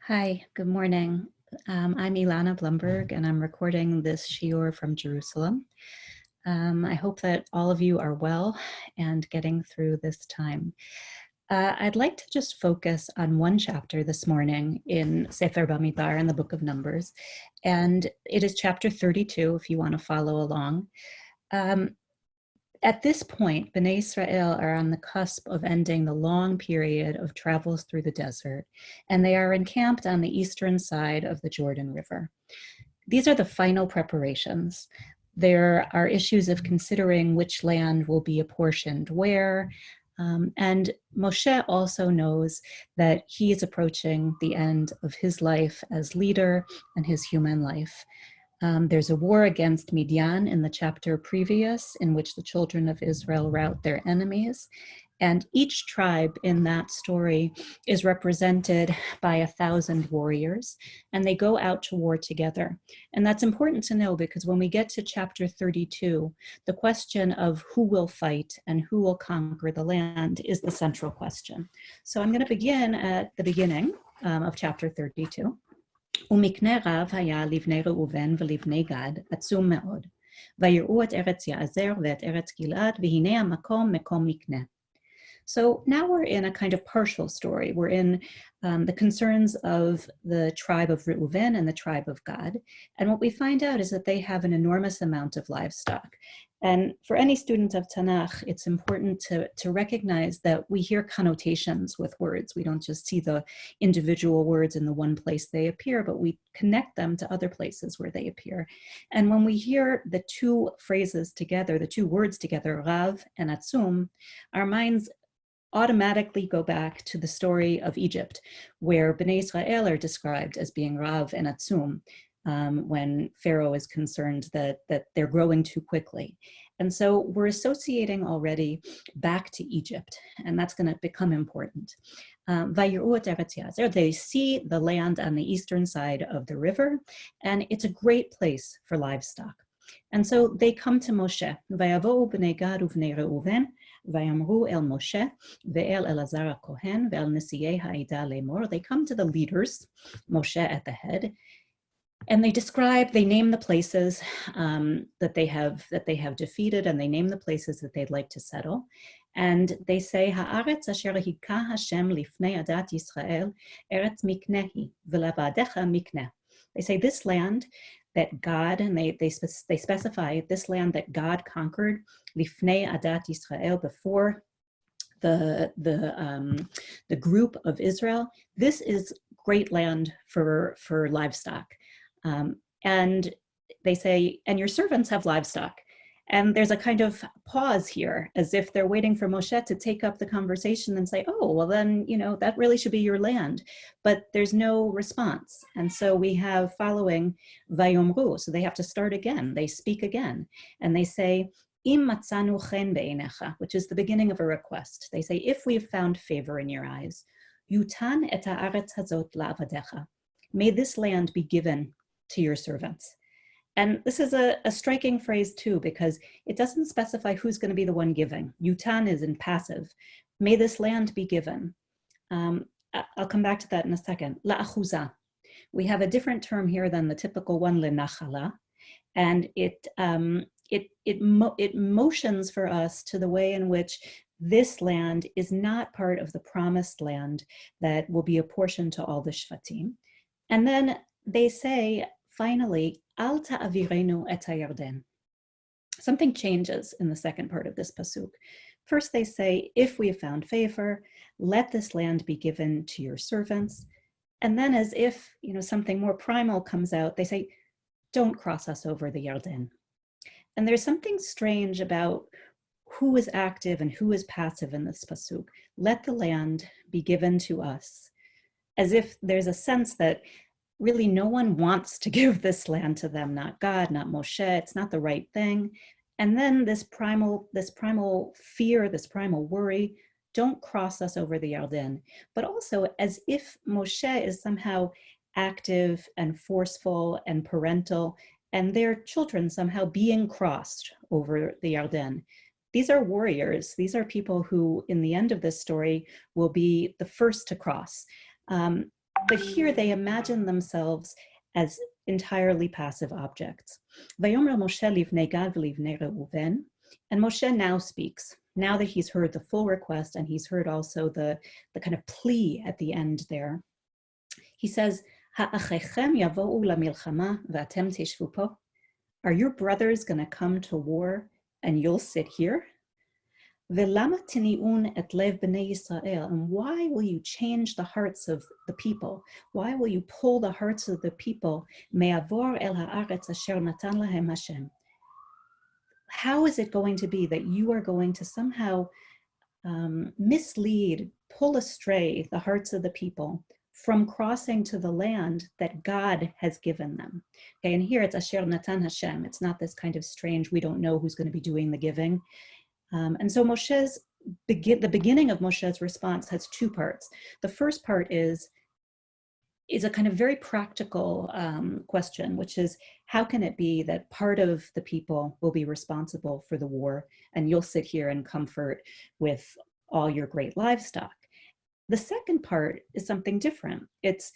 Hi, good morning. I'm Ilana Blumberg, and I'm recording this shiur from Jerusalem. I hope that all of you are well and getting through this time. I'd like to just focus on one chapter this morning in Sefer Bamidbar in the Book of Numbers, and it is chapter 32, if you want to follow along. At this point, Bnei Israel are on the cusp of ending the long period of travels through the desert, and they are encamped on the eastern side of the Jordan River. These are the final preparations. There are issues of considering which land will be apportioned where, and Moshe also knows that he is approaching the end of his life as leader and his human life. There's a war against Midian in the chapter previous, in which the children of Israel rout their enemies. And each tribe in that story is represented by 1,000 warriors, and they go out to war together. And that's important to know because when we get to chapter 32, the question of who will fight and who will conquer the land is the central question. So I'm going to begin at the beginning of chapter 32. ומקנה רב היה לבני ראובן ולבני גד עצום מאוד, ויראו את ארץ יעזר ואת ארץ גלעד, והנה המקום מקום מקנה. So now we're in a kind of partial story. We're in the concerns of the tribe of Reuven and the tribe of Gad. And what we find out is that they have an enormous amount of livestock. And for any student of Tanakh, it's important to recognize that we hear connotations with words. We don't just see the individual words in the one place they appear, but we connect them to other places where they appear. And when we hear the two phrases together, the two words together, Rav and Atzum, our minds automatically go back to the story of Egypt, where Bnei Israel are described as being Rav and Atzum, when Pharaoh is concerned that they're growing too quickly. And so we're associating already back to Egypt, and that's going to become important. They see the land on the eastern side of the river, and it's a great place for livestock. And so they come to Moshe. ויבואו בני גד ובני ראובן, ויאמרו אל משה, ואל אלעזר הכהן, ואל נשיאי העדה לאמור. They come to the leaders, Moshe at the head, and they name the places that they have defeated, and they name the places that they'd like to settle. And they say, Haaretz asher hika Hashem lifnei adat Yisrael, eretz miknehi, v'levadecha mikneh. They say this land that God, and they specify this land that God conquered, lifnei adat Yisrael, before the group of Israel. This is great land for livestock. And they say, and your servants have livestock. And there's a kind of pause here, as if they're waiting for Moshe to take up the conversation and say, oh, well then, that really should be your land. But there's no response. And so we have following Vayomru, so they have to start again. They speak again. And they say, Im matzanu chen be'einecha, which is the beginning of a request. They say, if we've found favor in your eyes, yutan et haaretz hazot la'avadecha. May this land be given to your servants. And this is a striking phrase too, because it doesn't specify who's going to be the one giving. Yutan is in passive. May this land be given. I'll come back to that in a second. La'achuza. We have a different term here than the typical one, lenachala, and it motions for us to the way in which this land is not part of the promised land that will be apportioned to all the shvatim. And then they say, finally, Al ta'avirenu et hayarden. Something changes in the second part of this pasuk. First, they say, if we have found favor, let this land be given to your servants. And then, as if something more primal comes out, they say, don't cross us over the Yarden. And there's something strange about who is active and who is passive in this pasuk. Let the land be given to us, as if there's a sense that really no one wants to give this land to them, not God, not Moshe. It's not the right thing. And then this primal fear, this primal worry, don't cross us over the Yarden. But also as if Moshe is somehow active and forceful and parental, and their children somehow being crossed over the Yarden. These are warriors. These are people who, in the end of this story, will be the first to cross. But here they imagine themselves as entirely passive objects. Vayomer Moshe livnei Gad v'livnei Reuven, and Moshe now speaks. Now that he's heard the full request and he's heard also the kind of plea at the end there, he says, Ha'achechem yavo'u lamilchama v'atem teshvu po? Are your brothers going to come to war and you'll sit here? Ve'lama tini'un et lev b'nei Yisrael? And why will you change the hearts of the people? Why will you pull the hearts of the people? Me'avor el ha'aretz asher natan lahem Hashem. How is it going to be that you are going to somehow mislead, pull astray the hearts of the people from crossing to the land that God has given them? Okay, and here it's Asher Natan Hashem. It's not this kind of strange, we don't know who's going to be doing the giving. And so the beginning of Moshe's response has two parts. The first part is a kind of very practical question, which is, how can it be that part of the people will be responsible for the war and you'll sit here and comfort with all your great livestock? The second part is something different. It's,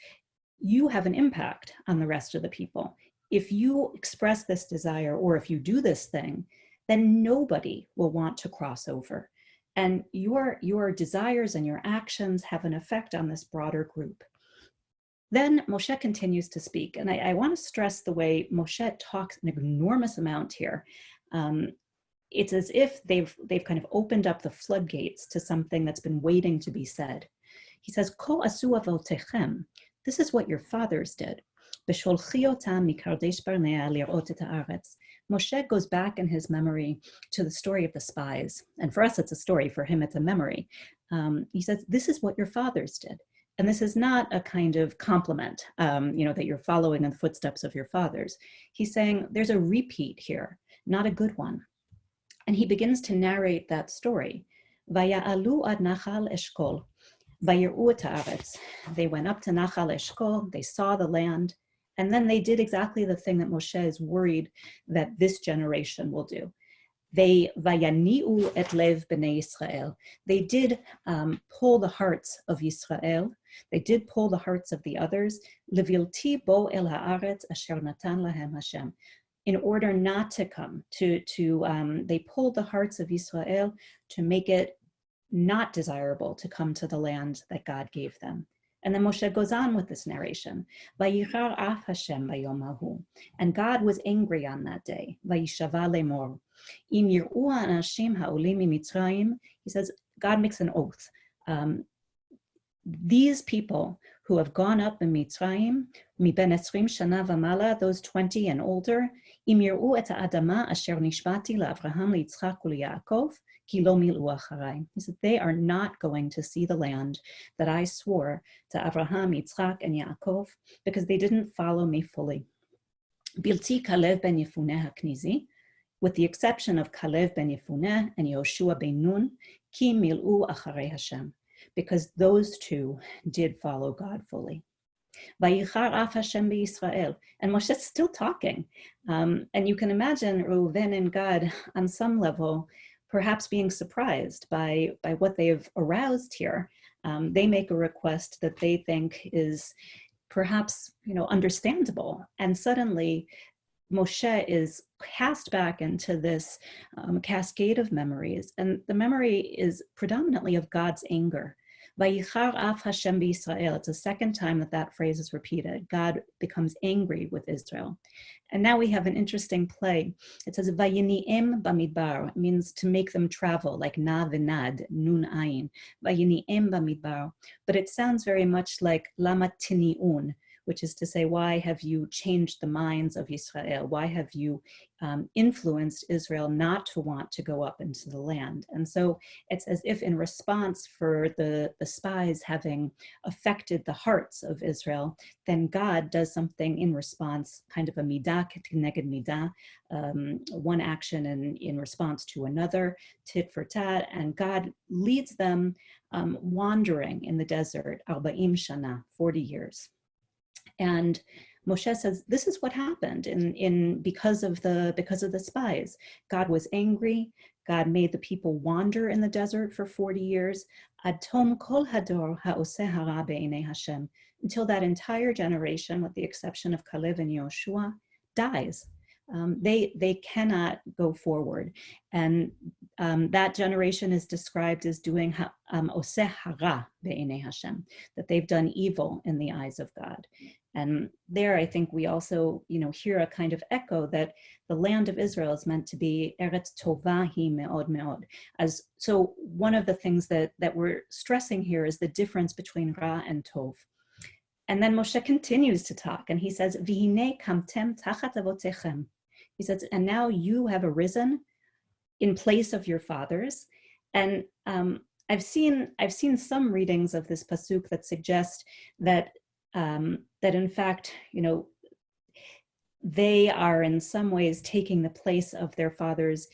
you have an impact on the rest of the people. If you express this desire, or if you do this thing, then nobody will want to cross over. And your desires and your actions have an effect on this broader group. Then Moshe continues to speak, and I want to stress the way Moshe talks an enormous amount here. It's as if they've kind of opened up the floodgates to something that's been waiting to be said. He says, Ko asu avotechem, this is what your fathers did. Besholchi otam mikardesh barnea lirot et haaretz. Moshe goes back in his memory to the story of the spies. And for us, it's a story. For him, it's a memory. He says, this is what your fathers did. And this is not a kind of compliment, that you're following in the footsteps of your fathers. He's saying there's a repeat here, not a good one. And he begins to narrate that story. Vaya'alu ad Nachal Eshkol, vayir'u et haaretz. They went up to Nachal Eshkol, they saw the land, and then they did exactly the thing that Moshe is worried that this generation will do. They vayani'u et lev b'nei Yisrael. They did pull the hearts of Yisrael. They did pull the hearts of the others. Levilti bo el haaretz asher natan lahem Hashem. In order not to come they pulled the hearts of Yisrael to make it not desirable to come to the land that God gave them. And then Moshe goes on with this narration. Vayichar af Hashem bayom hahu. And God was angry on that day. Vayishava lemor. Im yir'u ha'anashim ha'olim mimitzrayim. He says, God makes an oath. These people who have gone up in Mitzrayim, mi ben esrim shana v'mala, those 20 and older, im yir'u et ha'adama asher nishbati la'Avraham li'Yitzchak u'li'Yaakov, ki lo mil'u acharai. He said, they are not going to see the land that I swore to Avraham, Yitzchak, and Yaakov, because they didn't follow me fully. Bilti Kalev ben Yefuneh ha'knizi, with the exception of Kalev ben Yefuneh and Yoshua ben Nun, ki mil'u acharei Hashem, because those two did follow God fully. Vayichar af Hashem b'Yisrael. And Moshe's still talking. And you can imagine Reuven and Gad on some level perhaps being surprised by what they've aroused here. They make a request that they think is perhaps understandable. And suddenly Moshe is cast back into this cascade of memories. And the memory is predominantly of God's anger. Vayichar af Hashem b'Yisrael. It's the second time that phrase is repeated. God becomes angry with Israel. And now we have an interesting play. It says, Vayini'em Bamidbar. It means to make them travel, like na v'nad, nun ayin. Vayini'em Bamidbar. But it sounds very much like lama tini'un, which is to say, why have you changed the minds of Israel? Why have you influenced Israel not to want to go up into the land? And so it's as if in response for the spies having affected the hearts of Israel, then God does something in response, kind of a midah k'neged midah, one action in response to another, tit for tat, and God leads them wandering in the desert, 40 shana, 40 years. And Moshe says, this is what happened because of the spies. God was angry. God made the people wander in the desert for 40 years. Ad tom kol hador ha'oseh hara be'enei Hashem. until that entire generation, with the exception of Caleb and Yoshua, dies. They cannot go forward. And that generation is described as doing oseh hara be'enei Hashem, that they've done evil in the eyes of God. And there, I think we also, hear a kind of echo that the land of Israel is meant to be Eretz Tova hi me'od me'od. So one of the things that we're stressing here is the difference between Ra and Tov. And then Moshe continues to talk, and he says, "V'hinei kamtem tachat avotechem." He says, "And now you have arisen in place of your fathers." And I've seen some readings of this pasuk that suggest that in fact, they are in some ways taking the place of their fathers,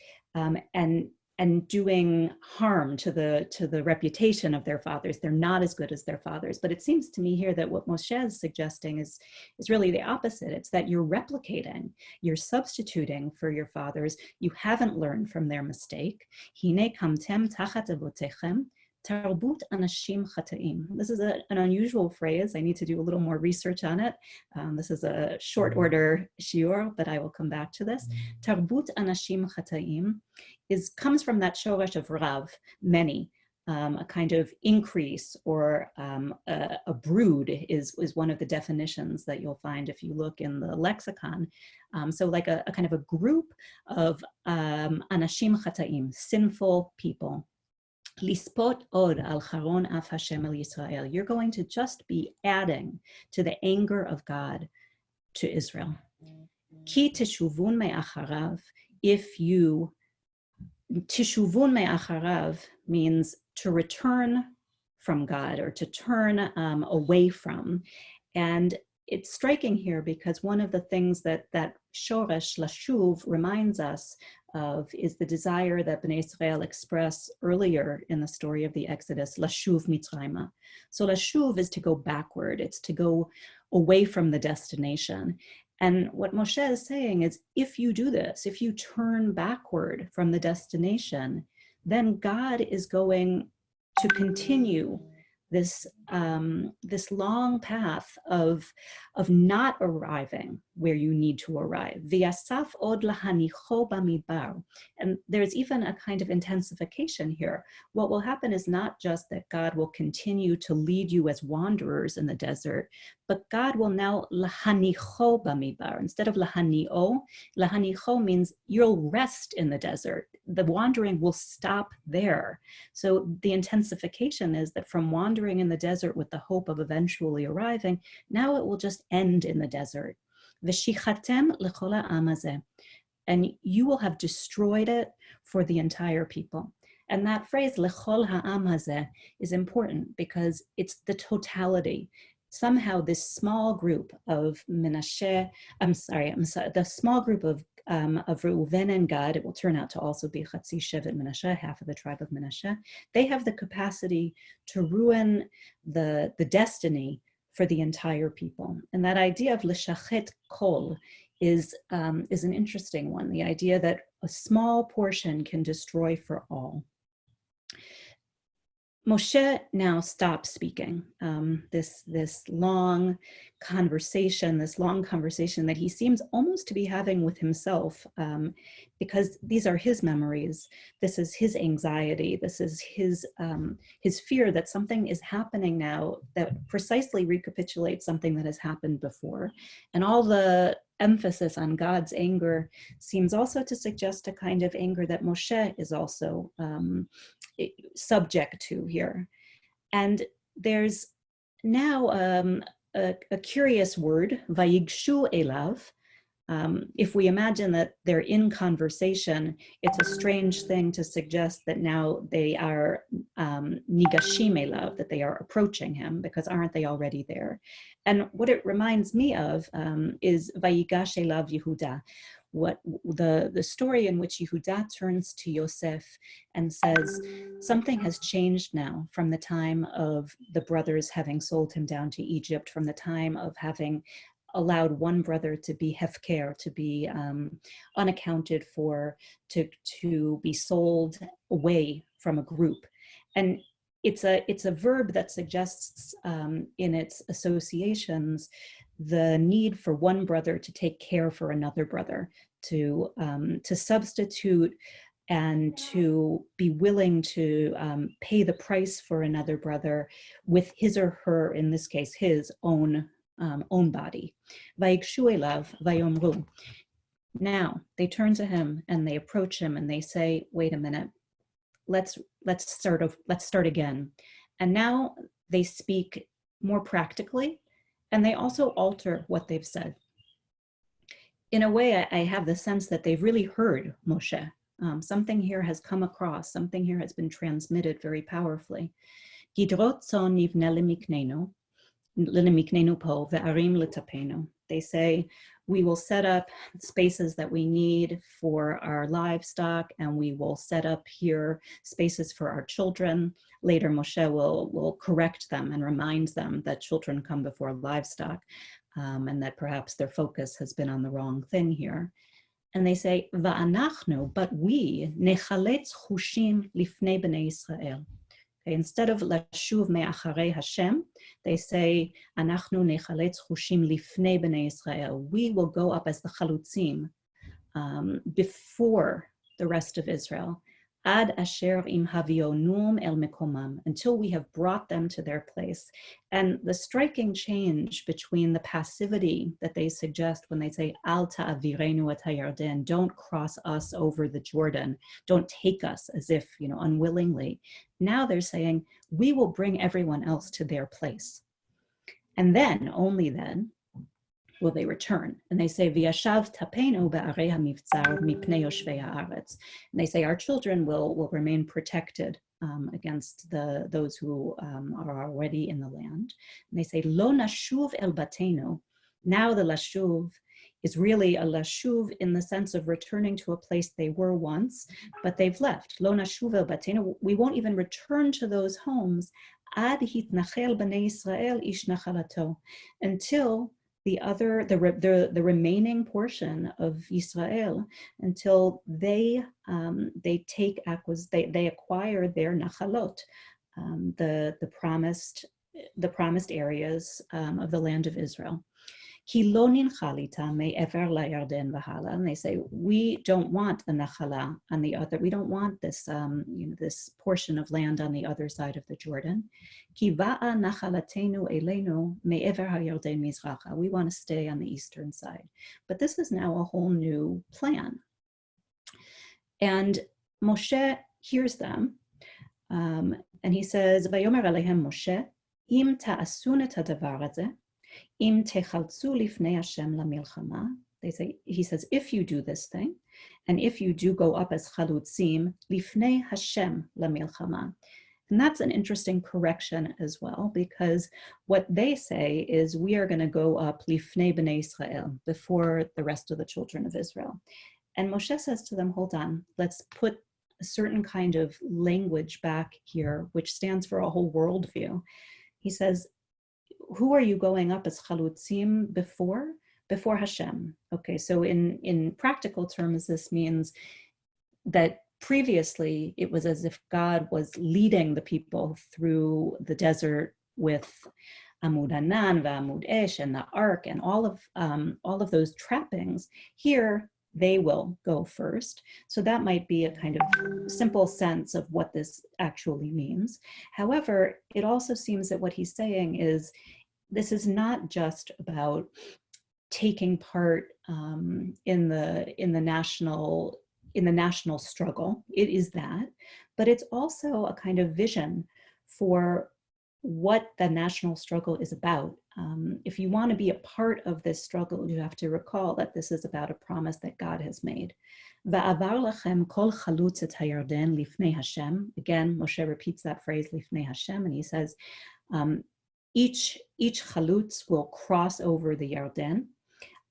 and doing harm to the reputation of their fathers. They're not as good as their fathers. But it seems to me here that what Moshe is suggesting is really the opposite. It's that you're replicating, you're substituting for your fathers. You haven't learned from their mistake. Hine kamtem tachat avotechem. Tarbut anashim chataim. This is an unusual phrase. I need to do a little more research on it. This is a short order shiur, but I will come back to this. Tarbut anashim chataim comes from that shoresh of rav, many, a kind of increase, or a brood is one of the definitions that you'll find if you look in the lexicon. So like a kind of a group of anashim chataim, sinful people. Lispot od al charon af Hashem el Yisrael. You're going to just be adding to the anger of God to Israel. Ki teshuvun me'acharav. Teshuvun me'acharav means to return from God, or to turn away from. And it's striking here because one of the things that shoresh lashuv reminds us of is the desire that Bnei Israel express earlier in the story of the Exodus, lashuv mitzrayma. So lashuv is to go backward. It's to go away from the destination. And what Moshe is saying is, if you do this, if you turn backward from the destination, then God is going to continue this long path of not arriving where you need to arrive. V'yasaf od lahanicho bamidbar. And there's even a kind of intensification here. What will happen is not just that God will continue to lead you as wanderers in the desert, but God will now lahanicho bamidbar. Instead of lahanicho means you'll rest in the desert. The wandering will stop there. So the intensification is that from wandering in the desert with the hope of eventually arriving, now it will just end in the desert. V'shichatem l'chol ha'am hazeh. And you will have destroyed it for the entire people. And that phrase, l'chol ha'am hazeh, is important because it's the totality. Somehow this small group of the small group of Reuven and Gad, it will turn out to also be Chatzi Shevet Menashe, half of the tribe of Menashe. They have the capacity to ruin the destiny for the entire people. And that idea of l'shachet kol is an interesting one, the idea that a small portion can destroy for all. Moshe now stops speaking. This long conversation that he seems almost to be having with himself, because these are his memories. This is his anxiety. This is his fear that something is happening now that precisely recapitulates something that has happened before. And all the emphasis on God's anger seems also to suggest a kind of anger that Moshe is also subject to here. And there's now a curious word, vayigshu elav. If we imagine that they're in conversation, it's a strange thing to suggest that now they are nigashim elav, that they are approaching him, because aren't they already there? And what it reminds me of is vayigash elav Yehuda, what the story in which Yehuda turns to Yosef and says, something has changed now from the time of the brothers having sold him down to Egypt, from the time of having allowed one brother to be hefker, to be unaccounted for, to be sold away from a group. And it's a verb that suggests in its associations the need for one brother to take care for another brother, to substitute and to be willing to pay the price for another brother with his or her, in this case, his own body. Vayikshu elav vayomru. Now they turn to him and they approach him and they say, "Wait a minute, let's start again." And now they speak more practically, and they also alter what they've said. In a way, I have the sense that they've really heard Moshe. Something here has come across, something here has been transmitted very powerfully. Gidrot tzon nivne lemiknenu po ve'arim letapenu. They say, we will set up spaces that we need for our livestock, and we will set up here spaces for our children. Later, Moshe will correct them and remind them that children come before livestock, and that perhaps their focus has been on the wrong thing here. And they say, Va'anachnu, but we, nechaletz chushim lifnei bnei Israel. Okay, instead of lashuv me'acharei Hashem, they say, Anachnu nechaletz chushim lifnei bnei Israel. We will go up as the chalutzim before the rest of Israel. Ad asher im havionum el mekomam, until we have brought them to their place. And the striking change between the passivity that they suggest when they say, Al ta'avirenu et hayarden, don't cross us over the Jordan, don't take us as if, unwillingly. Now they're saying, we will bring everyone else to their place. And then, only then, will they return. And they say, V'yashav tapenu ba'arei hamivtzar mipnei yoshvei haaretz. And they say, our children will remain protected against those who are already in the land. And they say, Lo nashuv el batenu. Now the lashuv is really a lashuv in the sense of returning to a place they were once, but they've left. Lo nashuv el batenu. We won't even return to those homes ad hitnachel b'nei Israel ish nachalato, until the remaining portion of Israel, until they acquire their nachalot, the promised areas of the land of Israel. Ki lo ninchalita me'ever la'yarden v'hala. And they say, we don't want the nachala on the other. We don't want this, this portion of land on the other side of the Jordan. Ki va'a nachalatenu elenu me'ever ha'yarden mizracha. We want to stay on the eastern side. But this is now a whole new plan. And Moshe hears them, and he says, Vayomer alehem Moshe, im ta'asun et hadavar hazeh, Im techaltzu lifnei Hashem lamilchama. He says, if you do this thing, and if you do go up as chalutzim, lifnei Hashem lamilchama. And that's an interesting correction as well, because what they say is, we are going to go up lifnei bnei Israel, before the rest of the children of Israel. And Moshe says to them, hold on, let's put a certain kind of language back here, which stands for a whole worldview. He says, who are you going up as chalutzim before? Before Hashem. Okay, so in practical terms, this means that previously it was as if God was leading the people through the desert with Amud Anan, V'Amud Esh, and the Ark, and all of those trappings. Here, they will go first. So that might be a kind of simple sense of what this actually means. However, it also seems that what he's saying is, this is not just about taking part in the national struggle. It is that, but it's also a kind of vision for what the national struggle is about. If you want to be a part of this struggle, you have to recall that this is about a promise that God has made. Va'avar lachem kol chalutz et hayarden lifnei Hashem. Again, Moshe repeats that phrase, lifnei Hashem, and he says, each chalutz will cross over the Yarden,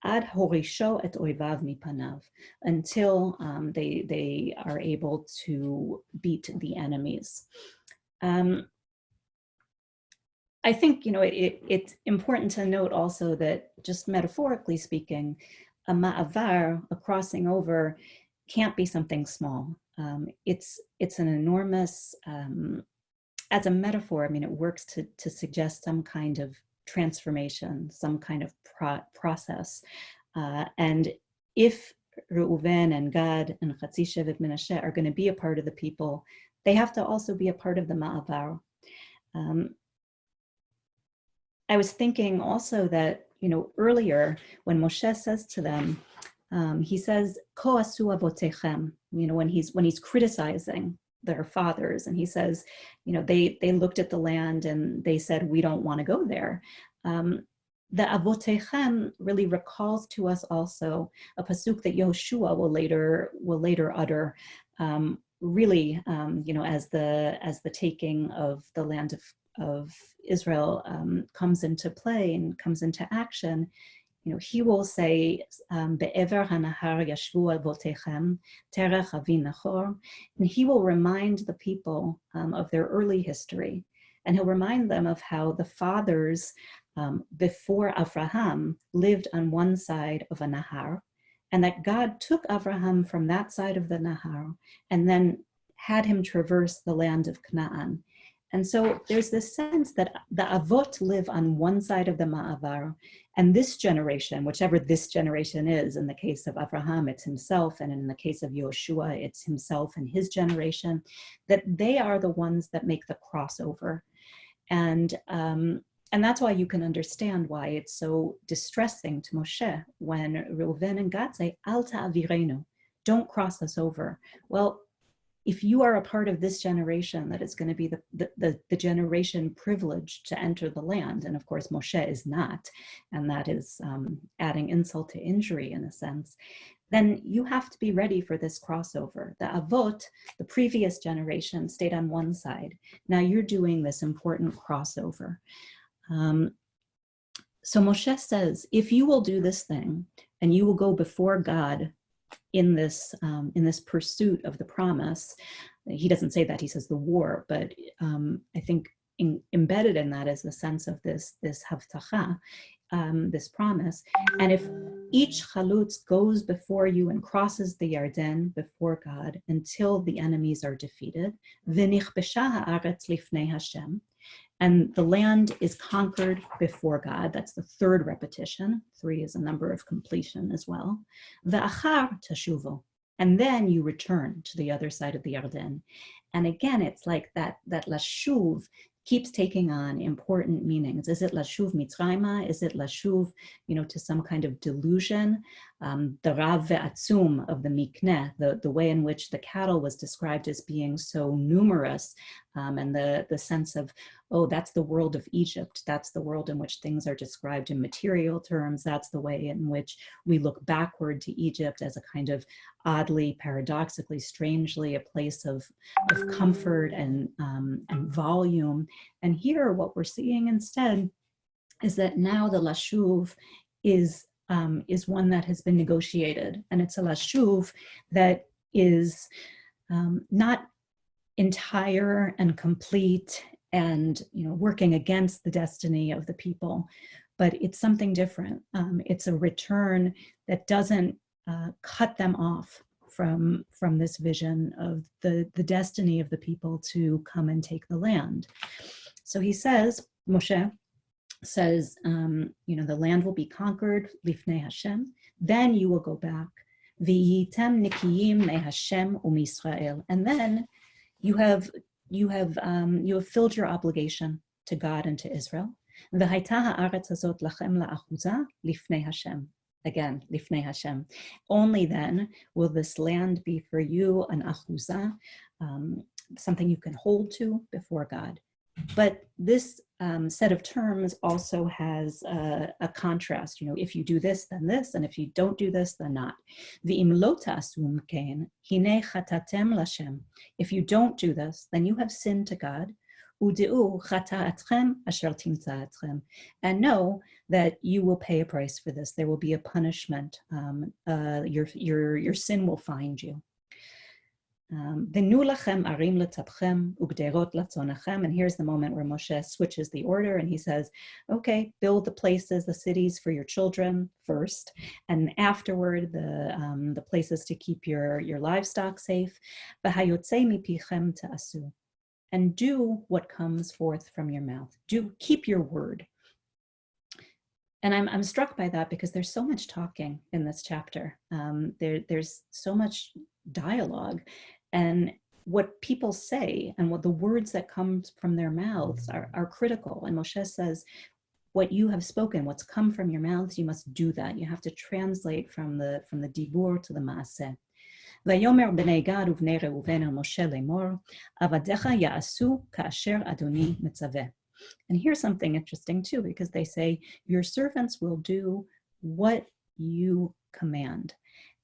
ad horisho et oivav mipanav, until they are able to beat the enemies. I think it's important to note also that, just metaphorically speaking, a ma'avar, a crossing over, can't be something small. It's an enormous as a metaphor, I mean, it works to suggest some kind of transformation, some kind of process. And if Reuven and Gad and Chatzi Shevet Menashe are going to be a part of the people, they have to also be a part of the Ma'avar. I was thinking also that, earlier when Moshe says to them, he says, Ko asu avotechem, when he's criticizing their fathers, and he says, they looked at the land and they said, we don't want to go there. The avotechem really recalls to us also a pasuk that Yoshua will later utter, really, as the taking of the land of Israel comes into play and comes into action. He will say, Be'ever hanahar yashvu avotechem, terech avi nachor, and he will remind the people of their early history. And he'll remind them of how the fathers before Avraham lived on one side of a nahar, and that God took Avraham from that side of the nahar and then had him traverse the land of Canaan. And so there's this sense that the Avot live on one side of the Ma'avar, and this generation, whichever this generation is, in the case of Avraham, it's himself, and in the case of Yoshua, it's himself and his generation, that they are the ones that make the crossover. And that's why you can understand why it's so distressing to Moshe when Reuven and Gad say, Al ta'avirenu, don't cross us over. Well, if you are a part of this generation that is going to be the generation privileged to enter the land, and of course Moshe is not, and that is adding insult to injury in a sense, then you have to be ready for this crossover. The Avot, the previous generation, stayed on one side. Now you're doing this important crossover. So Moshe says, if you will do this thing, and you will go before God in this pursuit of the promise. He doesn't say that, he says the war, but I think embedded in that is the sense of this havtacha, this promise. And if each chalutz goes before you and crosses the Yarden before God until the enemies are defeated, v'nichbesha haaretz lifnei Hashem, and the land is conquered before God. That's the third repetition. 3 is a number of completion as well. Ve'achar tashuvo, and then you return to the other side of the Yarden. And again, it's like that lashuv keeps taking on important meanings. Is it lashuv mitzrayma? Is it lashuv, to some kind of delusion? The rav ve'atzum of the mikneh, the way in which the cattle was described as being so numerous, and the sense of, oh, that's the world of Egypt. That's the world in which things are described in material terms. That's the way in which we look backward to Egypt as a kind of oddly, paradoxically, strangely, a place of comfort and volume. And here, what we're seeing instead is that now the lashuv is one that has been negotiated, and it's a lashuv that is not entire and complete and working against the destiny of the people, but it's something different. It's a return that doesn't cut them off from this vision of the destiny of the people to come and take the land. So he says, Moshe says, the land will be conquered, lifnei Hashem, then you will go back, v'yitem nikiyim me Hashem u'misrael, and then you have filled your obligation to God and to Israel. V'hayta haaretz hazot lachem la'achuza lifnei Hashem. Again, lifnei Hashem. Only then will this land be for you an achuza, something you can hold to before God. But this set of terms also has a contrast. If you do this, then this, and if you don't do this, then not. V'im lo ta'asu kein, hine chatatem lashem. If you don't do this, then you have sinned to God. U'di'u chata'atchem asher timtza'atchem. And know that you will pay a price for this. There will be a punishment. Your sin will find you. And here's the moment where Moshe switches the order and he says, okay, build the places, the cities for your children first, and afterward the places to keep your livestock safe. and do what comes forth from your mouth. Keep your word. And I'm struck by that because there's so much talking in this chapter. There's so much dialogue, and what people say and what the words that come from their mouths are critical. And Moshe says, what you have spoken, what's come from your mouths, you must do that. You have to translate from the dibur to the maaseh. ויאמר בני גד ובני ראובן אל משה לאמור, עבדיך יעשו כאשר אדוני מצווה. And here's something interesting too, because they say, your servants will do what you command.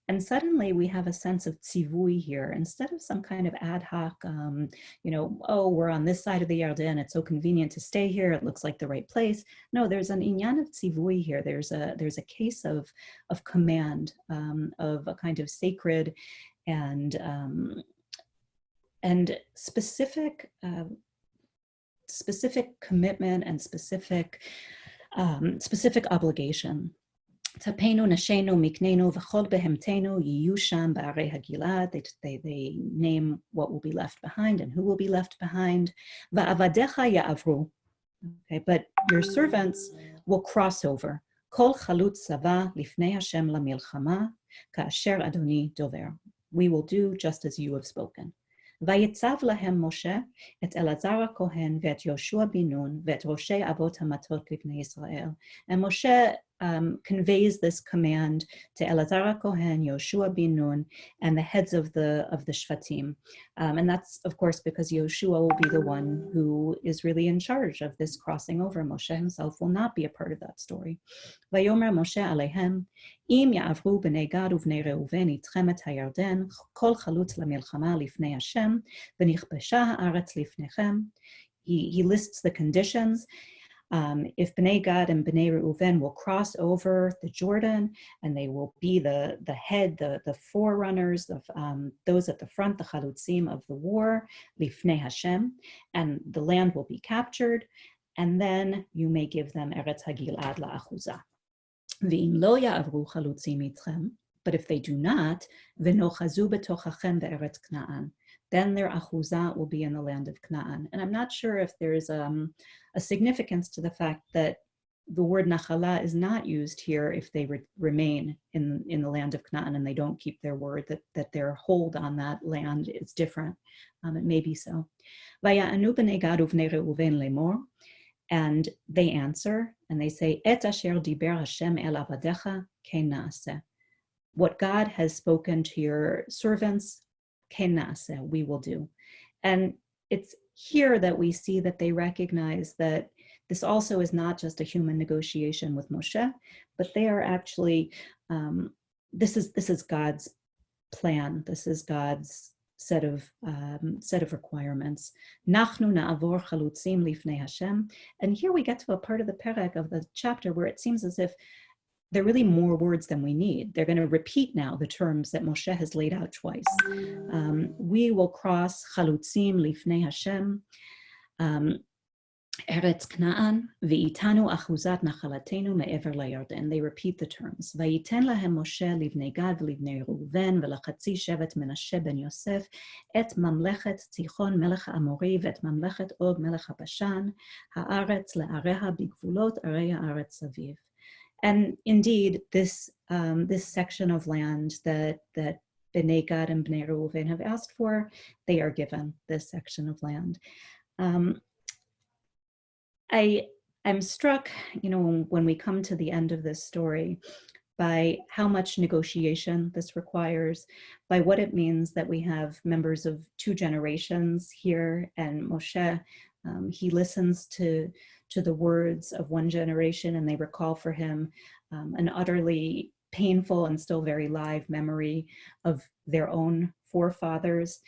And suddenly we have a sense of tzivui here, instead of some kind of ad hoc, oh, we're on this side of the Yarden, it's so convenient to stay here, it looks like the right place. No, there's an inyan of tzivui here. There's a case of command, of a kind of sacred and specific commitment and specific obligation. Tapenu, nashenu, miknenu, v'chol behemtenu, yiyu sham ba'arei hagilad. They name what will be left behind and who will be left behind. Va'avadecha ya'avru. Okay, but your servants will cross over. Kol chalut sava lifnei Hashem lamilchama, ka'asher Adoni dover. We will do just as you have spoken. ויצב להם משה את אלעזר הכהן ואת יהושע בן נון ואת ראשי אבות המטות לבני ישראל. And Moshe conveys this command to Elazar HaKohen, Yoshua bin Nun, and the heads of the Shvatim. And that's, of course, because Yoshua will be the one who is really in charge of this crossing over. Moshe himself will not be a part of that story. ויאמר משה עליהם, אם יעברו בני גד ובני ראובן איתכם את הירדן, כל חלוץ למלחמה לפני השם, ונכבשה הארץ לפניכם. He lists the conditions. If Bnei Gad and Bnei Reuven will cross over the Jordan, and they will be the head, the forerunners of those at the front, the chalutzim of the war, lifnei Hashem, and the land will be captured, and then you may give them Eretz Hagilad la'achuzah. V'im lo ya'avru chalutzim itchem, but if they do not, v'nochazu betochachem be'eretz Kna'an, then their achuzah will be in the land of Canaan. And I'm not sure if there's a significance to the fact that the word nachala is not used here if they remain in the land of Canaan and they don't keep their word, that their hold on that land is different. It may be so. Vaya'anu b'nei Gad uvnei Reuven lemor, and they answer and they say, Et asher diber Hashem el avadecha ken na'aseh. What God has spoken to your servants, ken na'aseh, we will do. And it's here that we see that they recognize that this also is not just a human negotiation with Moshe, but they are actually, this is God's plan. This is God's set of requirements. Nachnu na'avor chalutzim lifnei Hashem. And here we get to a part of the perek of the chapter where it seems as if there are really more words than we need. They're going to repeat now the terms that Moshe has laid out twice. We will cross chalutzim lifnei Hashem, Eretz Kna'an, v'itanu achuzat nachalatenu me'ever layarden. They repeat the terms. Vayiten lahem Moshe livnei Gad v'livnei Reuven v'lachatzi shevet Menashe ben Yosef et mamlechet Tzichon melech ha'amori v'et mamlechet Og melech ha'bashan ha'aretz le'areha b'gvulot arei ha'aretz saviv. And indeed, this section of land that Bnei Gad and Bnei Reuven have asked for, they are given this section of land. I'm struck, when we come to the end of this story, by how much negotiation this requires, by what it means that we have members of two generations here, and Moshe, he listens to the words of one generation, and they recall for him an utterly painful and still very live memory of their own forefathers.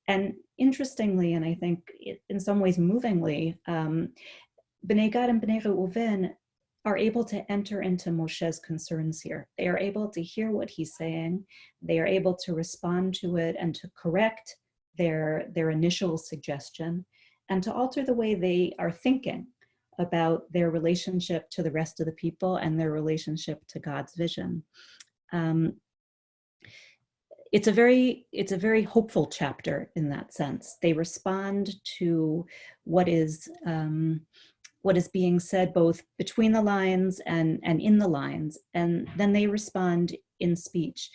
And interestingly, and I think in some ways movingly, Bnei Gad and Bnei Reuven are able to enter into Moshe's concerns here. They are able to hear what he's saying. They are able to respond to it and to correct their initial suggestion and to alter the way they are thinking about their relationship to the rest of the people and their relationship to God's vision. it's a very hopeful chapter in that sense. They respond to what is being said both between the lines and in the lines, and then they respond in speech.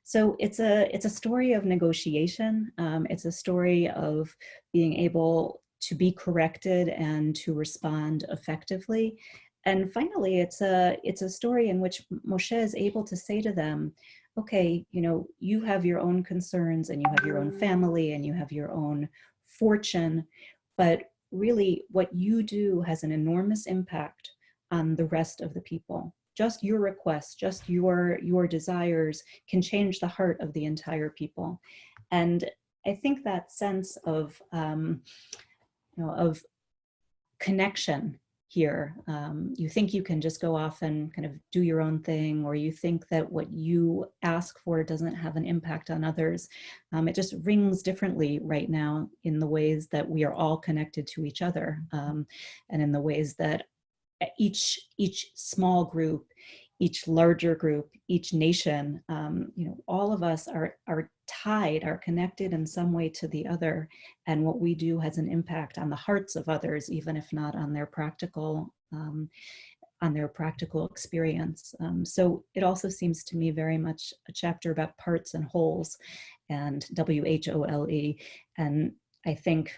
So it's a story of negotiation. It's a story of being able to be corrected and to respond effectively. And finally, it's a story in which Moshe is able to say to them, okay, you know, you have your own concerns and you have your own family and you have your own fortune, but really what you do has an enormous impact on the rest of the people. Just your requests, just your desires can change the heart of the entire people. And I think that sense of, of connection here. You think you can just go off and kind of do your own thing, or you think that what you ask for doesn't have an impact on others. It just rings differently right now in the ways that we are all connected to each other, and in the ways that each small group, each larger group, each nation, all of us are tied, are connected in some way to the other, and what we do has an impact on the hearts of others, even if not on their practical experience. So it also seems to me very much a chapter about parts and wholes, and WHOLE. And I think,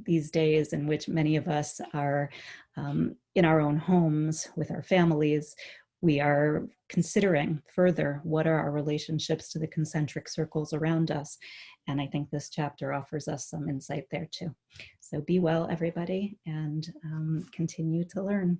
these days in which many of us are in our own homes with our families, we are considering further what are our relationships to the concentric circles around us. And I think this chapter offers us some insight there too. So be well, everybody, and continue to learn.